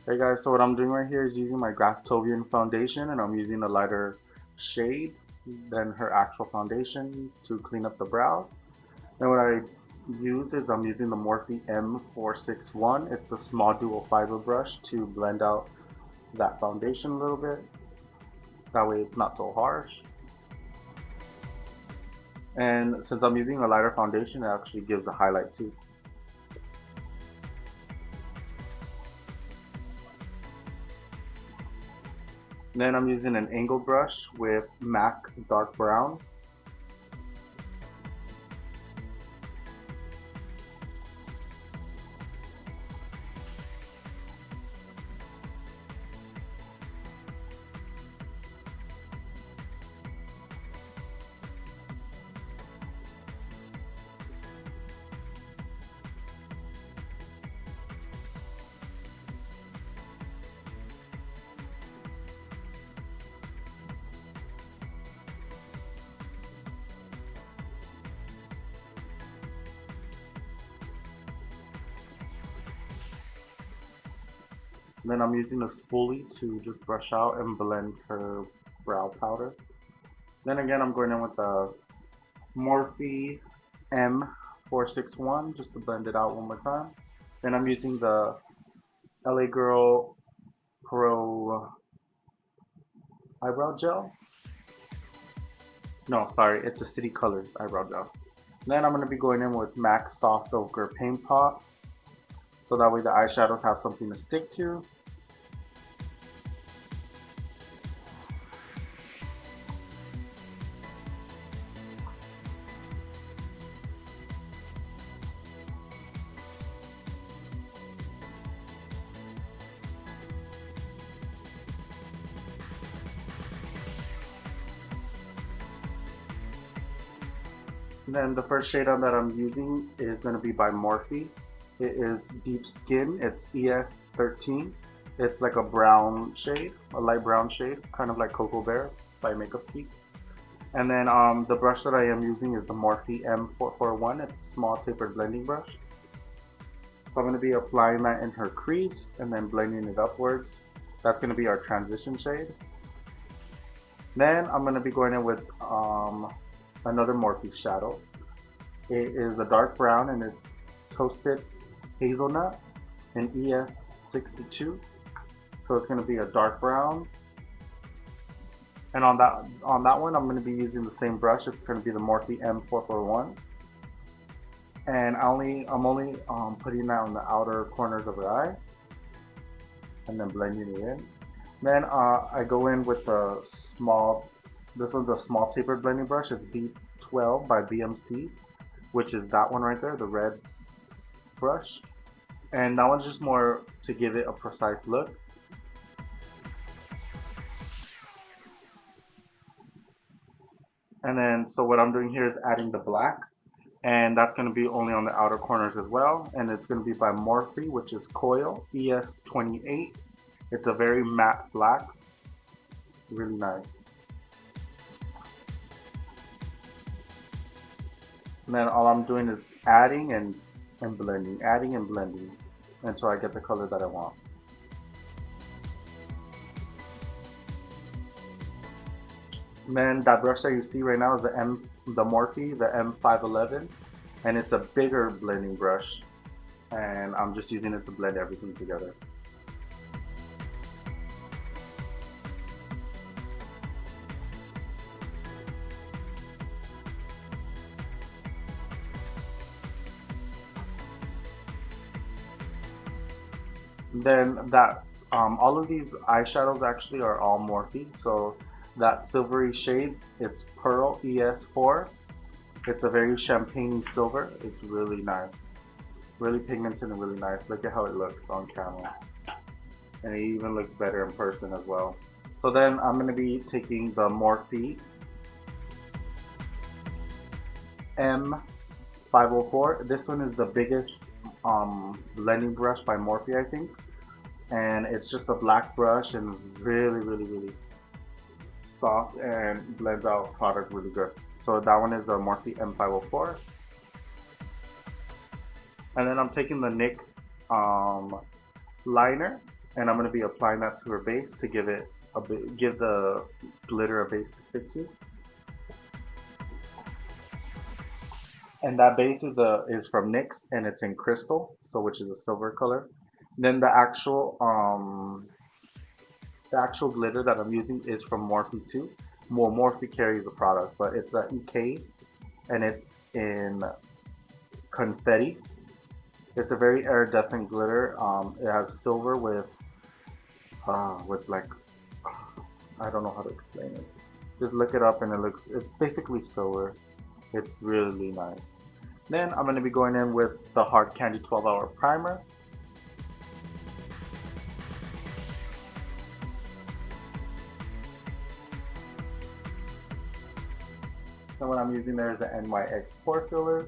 Hey guys, so what I'm doing right here is using my Graftobian foundation, and I'm using a lighter shade than her actual foundation to clean up the brows. Then what I use is I'm using the Morphe M461. It's a small dual fiber brush to blend out that foundation a little bit. That way it's not so harsh. And since I'm using a lighter foundation, it actually gives a highlight too. Then I'm using an angle brush with MAC dark brown. Then I'm using a spoolie to just brush out and blend her brow powder. Then again, I'm going in with the Morphe M461 just to blend it out one more time. Then I'm using the LA Girl Pro Eyebrow Gel. No, sorry, it's a City Colors Eyebrow Gel. Then I'm going to be going in with MAC Soft Ochre Paint Pot, so that way the eyeshadows have something to stick to. Then the first shade on that I'm using is going to be by Morphe. It is Deep Skin. It's ES13. It's like a brown shade, a light brown shade, kind of like Cocoa Bear by Makeup Geek. And then the brush that I am using is the Morphe M441. It's a small tapered blending brush. So I'm going to be applying that in her crease and then blending it upwards. That's going to be our transition shade. Then I'm going to be going in with another Morphe shadow. It is a dark brown and it's Toasted Hazelnut in ES62. So it's going to be a dark brown. And on that one, I'm going to be using the same brush. It's going to be the Morphe M441. And I'm only putting that on the outer corners of the eye and then blending it in. Then I go in with the small, this one's a small tapered blending brush. It's B12 by BMC, which is that one right there, the red brush. And that one's just more to give it a precise look. And then, so what I'm doing here is adding the black, and that's going to be only on the outer corners as well. And it's going to be by Morphe, which is Coil ES28. It's a very matte black, really nice. And then all I'm doing is adding and blending, adding and blending until I get the color that I want. And then that brush that you see right now is the Morphe, the M511, and it's a bigger blending brush. And I'm just using it to blend everything together. Then that all of these eyeshadows actually are all Morphe. So that silvery shade, it's Pearl ES4. It's a very champagne silver. It's really nice, really pigmented and really nice. Look at how it looks on camera, and it even looks better in person as well. So then I'm going to be taking the Morphe M504. This one is the biggest blending brush by Morphe, I think. And it's just a black brush and it's really soft and blends out product really good. So that one is the Morphe M504. And then I'm taking the NYX liner And I'm going to be applying that to her base to give it give the glitter a base to stick to. And that base is from Nyx, and it's in crystal, so which is a silver color. Then the actual glitter that I'm using is from Morphe too. Well, Morphe carries the product, but it's a EK, and it's in confetti. It's a very iridescent glitter. It has silver with like, I don't know how to explain it. Just look it up, and it's basically silver. It's really nice. Then I'm going to be going in with the Hard Candy 12-Hour Primer. And what I'm using there is the Nyx Pore Filler.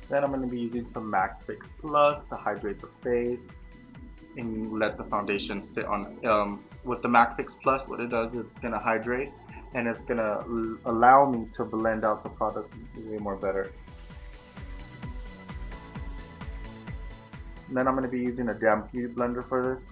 Then I'm going to be using some MAC Fix Plus to hydrate the face and let the foundation sit on. With the MAC Fix Plus, what it does is it's going to hydrate, and it's going to allow me to blend out the product way more better. And then I'm going to be using a damp beauty blender for this.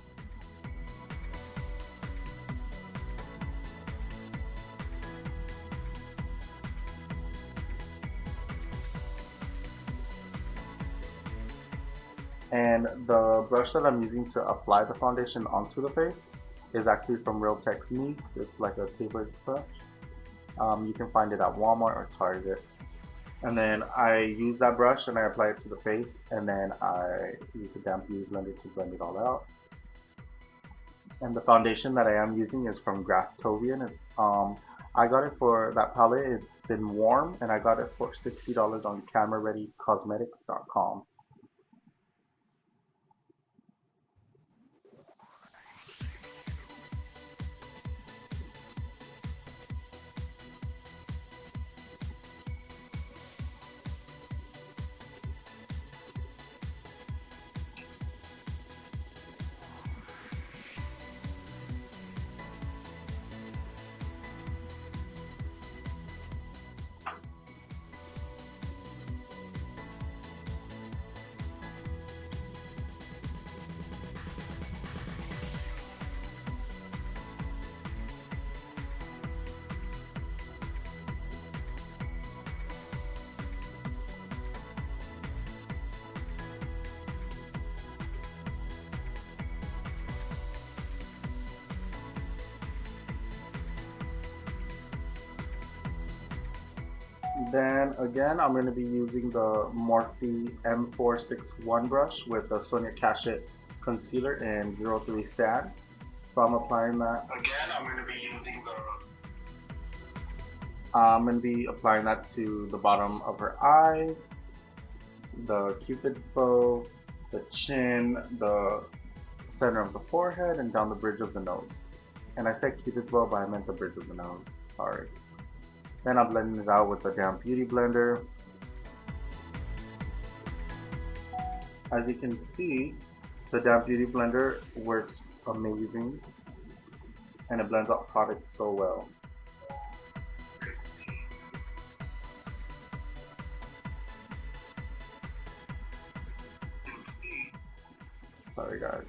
And the brush that I'm using to apply the foundation onto the face is actually from Real Techniques. It's like a tapered brush. You can find it at Walmart or Target. And then I use that brush and I apply it to the face, and then I use a damp beauty blender to blend it all out. And the foundation that I am using is from Graftobian. I got it for that palette. It's in warm, and I got it for $60 on CameraReadyCosmetics.com. Then again, I'm going to be using the Morphe M461 brush with the Sonia Kashat concealer and 03 sand. So I'm applying that. Again, I'm going to be applying that to the bottom of her eyes, the cupid's bow, the chin, the center of the forehead, and down the bridge of the nose. And I said cupid's bow, but I meant the bridge of the nose. Sorry. Then I'm blending it out with the damp beauty blender. As you can see, the damp beauty blender works amazing, and it blends out products so well. Sorry guys.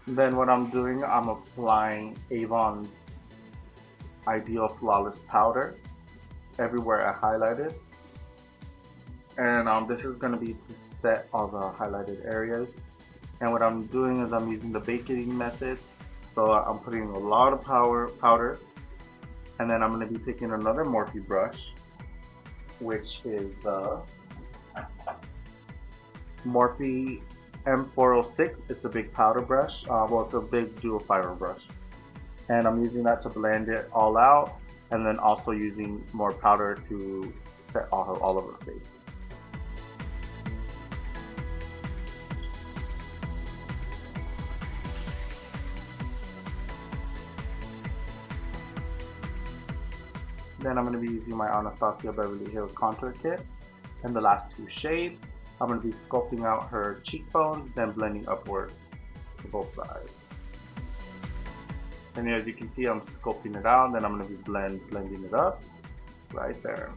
Then what I'm doing, I'm applying Avon's Ideal Flawless Powder everywhere I highlighted. And this is going to be to set all the highlighted areas. And what I'm doing is I'm using the baking method. So I'm putting a lot of powder. And then I'm going to be taking another Morphe brush, which is the Morphe M406. It's a big powder brush. Well, it's a big dual fiber brush. And I'm using that to blend it all out, and then also using more powder to set all over her face. Then I'm going to be using my Anastasia Beverly Hills Contour Kit. In the last two shades, I'm going to be sculpting out her cheekbones, then blending upwards to both sides. And as you can see, I'm sculpting it out, then I'm going to be blending it up right there.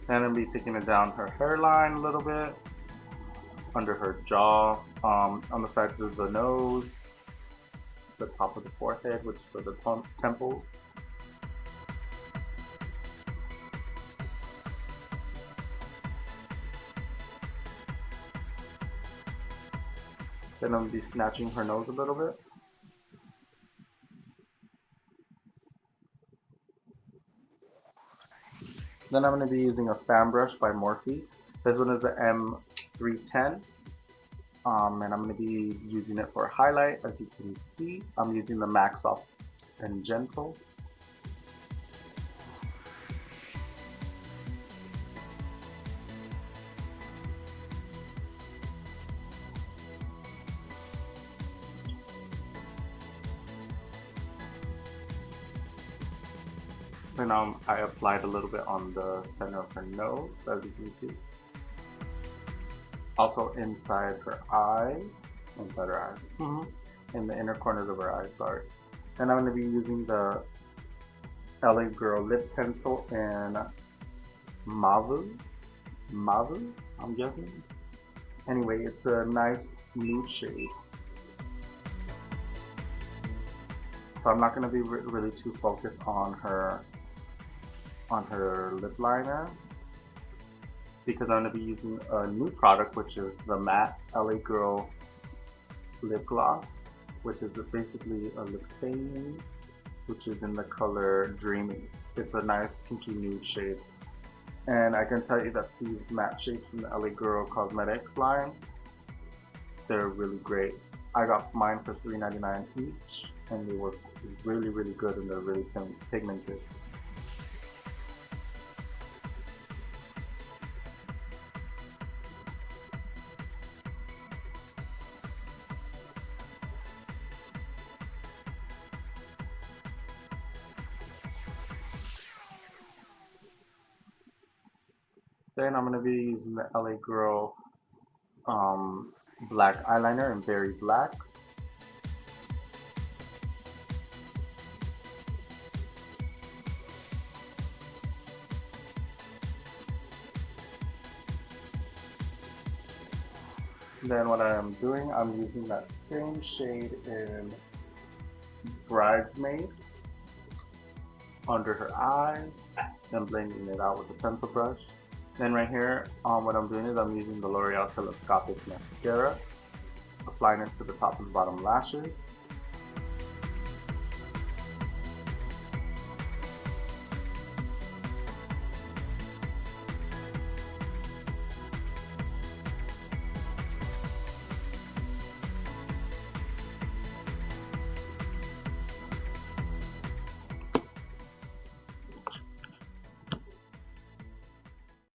Then I'm going to be taking it down her hairline a little bit, under her jaw, on the sides of the nose, the top of the forehead, which is for the temple. Then I'm going to be snatching her nose a little bit. Then I'm going to be using a fan brush by Morphe. This one is the M310. And I'm going to be using it for highlight. As you can see, I'm using the MAC Soft and Gentle. And I applied a little bit on the center of her nose, as you can see. Also inside her eyes, in the inner corners of her eyes, sorry. And I'm going to be using the LA Girl lip pencil in Mavu, I'm guessing. Anyway, it's a nice nude shade. So I'm not going to be really too focused on her lip liner, because I'm going to be using a new product, which is the matte LA Girl lip gloss, which is basically a lip stain, which is in the color Dreamy. It's a nice pinky nude shade, and I can tell you that these matte shades from the LA Girl Cosmetics line, they're really great. I got mine for $3.99 each, and they were really good, and they're really pigmented. Then I'm going to be using the LA Girl black eyeliner in Berry Black. Then what I am doing, I'm using that same shade in Bridesmaid under her eye, then blending it out with a pencil brush. Then right here, what I'm doing is I'm using the L'Oreal Telescopic Mascara, applying it to the top and bottom lashes.